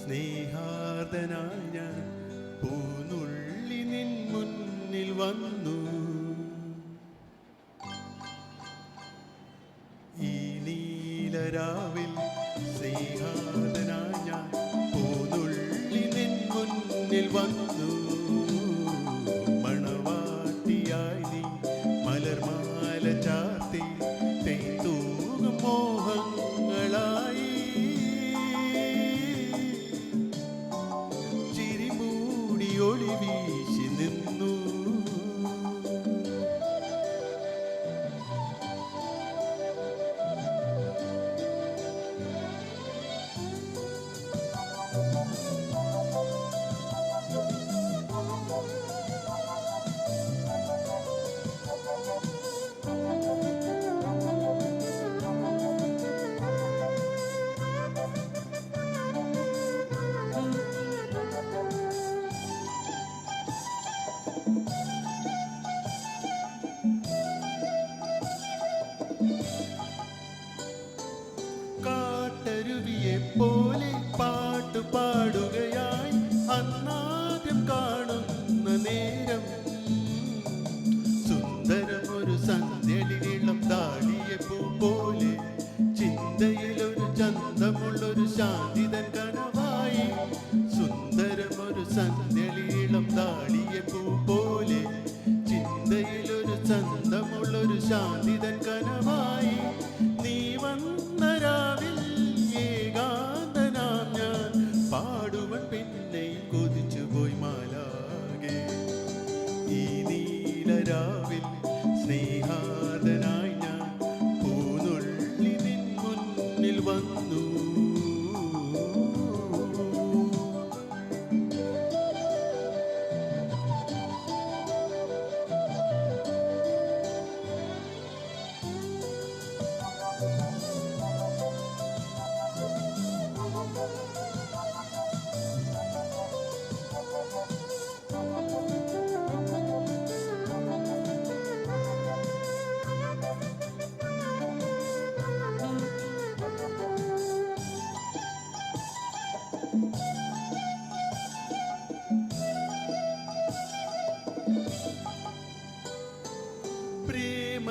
സ്നേഹാർദ്ദനായി ഞാൻ പൂനുള്ളി നിൻ മുന്നിൽ വന്നു. ഈ നീലരാവിൽ സ്നേഹാർദ്ദനായി ഞാൻ പൂനുള്ളി നിൻ മുന്നിൽ വന്നു. മണവാട്ടിയായി നീ മലർമാല ചാർത്തി തേന്തൂകും മോഹങ്ങളായി ചിരിമൂടി ഒളി വീശി നിന്നു. പോലെ പാട്ടു പാടുകയായി അന്നാദ്യം കാണുന്ന നേരം സുന്ദരമൊരു സന്ധ്യയിളം താടിയ പൂ പോലെ ചിന്തയിലൊരു ചന്തമുള്ളൊരു ശാന്തിതൻ കനവായി. സുന്ദരമൊരു സന്ധ്യയിളം താടിയ പൂ പോലെ ചിന്തയിലൊരു ചന്തമുള്ളൊരു ശാന്തിതൻ കനവായി. നീ വന്ന രാവിൽ പാടുവൻ പിന്നെയും കൊതിച്ചു പോയി മാലാകെ. ഈ നീലരാവിൽ സ്നേഹാർദ്ദനായി ഞാൻ പൂനുള്ളി നിൻ മുന്നിൽ വന്നു.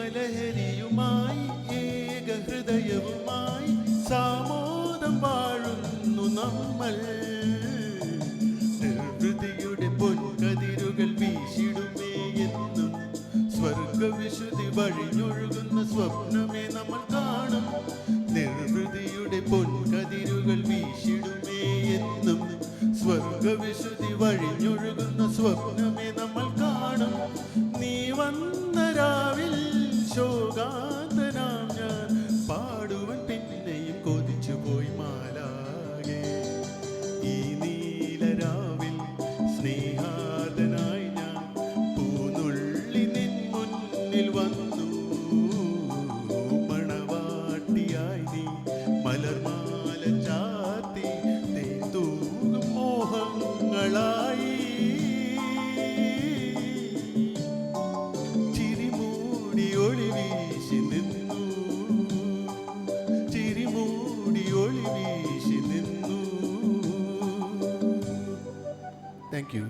പ്രേമലഹരിയുമായി ഏകഹൃദയവുമായി സാമോദം വാഴുന്നു നമ്മൾ. നിർവൃതിയുടെ പൊൻകതിരുകൾ വീശിടുമേ എന്നും സ്വർഗവിശുദ്ധി വഴിഞ്ഞൊഴുകുന്ന സ്വപ്നമേ നമ്മൾ കാണും. നിർവൃതിയുടെ പൊൻകതിരുകൾ വീശിടുമേ എന്നും സ്വർഗവിശുദ്ധി വഴിഞ്ഞൊഴുകുന്ന സ്വപ്നമേ നമ്മൾ കാണും. നീ വന്ന രാവിൽ ശോകാന്തനാം ഞാൻ പാടുവൻ പിന്നെയും കൊതിച്ചു പോയി മാലാകെ. ഈ നീലരാവിൽ സ്നേഹാർദ്ദനായി ഞാൻ പൂനുള്ളി നിൻ മുന്നിൽ വന്നു. മണവാട്ടിയായി നീ മലർമാല ചാർത്തി തേന്തൂകും മോഹങ്ങളായി ഒളി വീശി നിന്നു. ചിരിമൂടി ഒളി വീശി നിന്നു. Thank you.